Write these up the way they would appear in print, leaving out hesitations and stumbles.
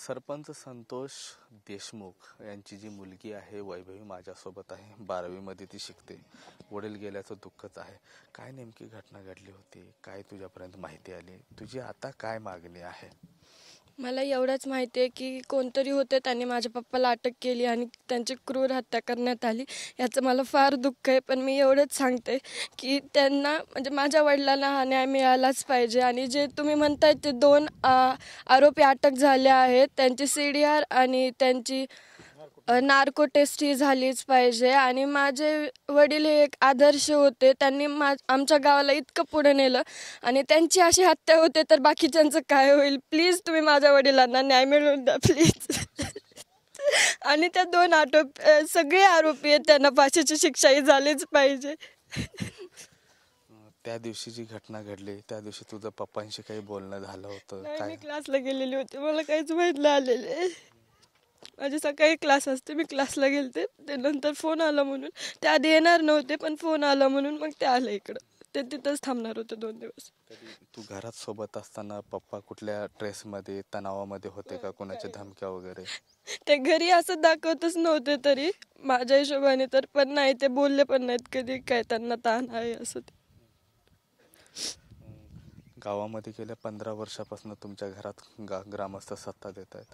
सरपंच संतोष देशमुख यांची जी मुलगी आहे वैभवी माझ्यासोबत आहे. 12वी मध्ये ती शिकते. वडील गेल्याचं दुःखच आहे. काय नेमकी घटना घडली होती, काय तुझ्यापर्यंत माहिती आली, तुझी आता काय मागणी आहे? मला एवढंच माहिती आहे की कोणतरी होते, त्यांनी माझ्या पप्पाला अटक केली आणि त्यांची क्रूर हत्या करण्यात आली. याचं मला फार दुःख आहे. पण मी एवढंच सांगते की त्यांना म्हणजे माझ्या वडिलांना हा न्याय मिळालाच पाहिजे. आणि जे तुम्ही म्हणताय ते 2 आरोपी अटक झाले आहेत, त्यांची CDR आणि त्यांची नार्को टेस्ट ही झालीच पाहिजे. आणि माझे वडील हे एक आदर्श होते. त्यांनी आमच्या गावाला इतकं पुढे नेलं आणि त्यांची अशी हत्या होते तर बाकीच्यांचं काय होईल? प्लीज तुम्ही माझ्या वडिलांना न्याय मिळवून द्या प्लीज. आणि त्या 2 सगळे आरोपी आहेत, त्यांना फाशीची शिक्षाही झालीच पाहिजे. त्या दिवशी जी घटना घडली त्या दिवशी तुझं पप्पांशी काही बोलणं झालं होतं? नाही, मी क्लासला गेलेली होती, मला काहीच माहित नाही आलेले. माझे सकाळी क्लास असते, मी क्लासला गेलते. ते नंतर फोन आला म्हणून, ते आधी येणार नव्हते पण फोन आला म्हणून मग ते आले इकडं. ते तिथंच थांबणार होते 2 दिवस. तू घरात सोबत असताना पप्पा कुठल्या स्ट्रेसमध्ये, तणावामध्ये होते का? कोणाच्या धमक्या वगैरे? ते घरी असं दाखवतच नव्हते तरी माझ्या हिशोबाने तर. पण नाही, ते बोलले पण नाहीत कधी काय त्यांना ताण आहे असं. गावामध्ये गेल्या 15 वर्षापासून तुमच्या घरात ग्रामस्थ सत्ता देत आहेत.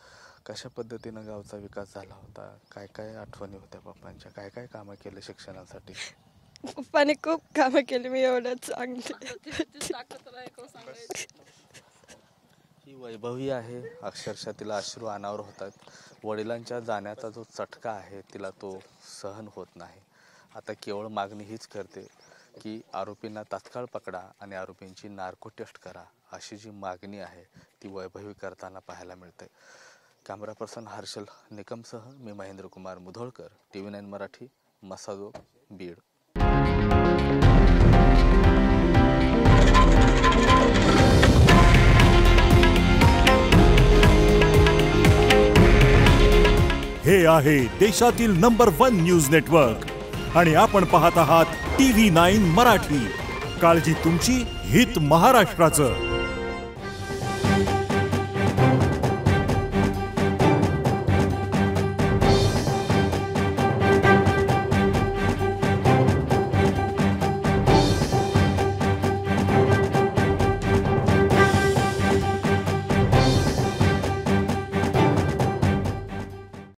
कशा पद्धतीनं गावचा विकास झाला होता? काय काय आठवणी होत्या पप्पांच्या? काय काय कामं केले शिक्षणासाठी? पप्पाने खूप कामं केली, मी एवढंच सांगते. ही वैभवी आहे, अक्षरशः तिला अश्रू अनावर होतात. वडिलांच्या जाण्याचा जो चटका आहे तिला तो सहन होत नाही. आता केवळ मागणी हीच करते की आरोपींना तात्काळ पकडा आणि आरोपींची नार्को टेस्ट करा, अशी जी मागणी आहे ती वैभवी करताना पाहायला मिळते. कॅमेरा पर्सन हर्षल निकमसह मी महेंद्र कुमार मुधोळकर, TV9 मराठी, मसाजोग, बीड. हे आहे देशातील नंबर 1 न्यूज नेटवर्क आणि आपण पाहत आहात TV9 मराठी. काळजी तुमची, हित महाराष्ट्राचं.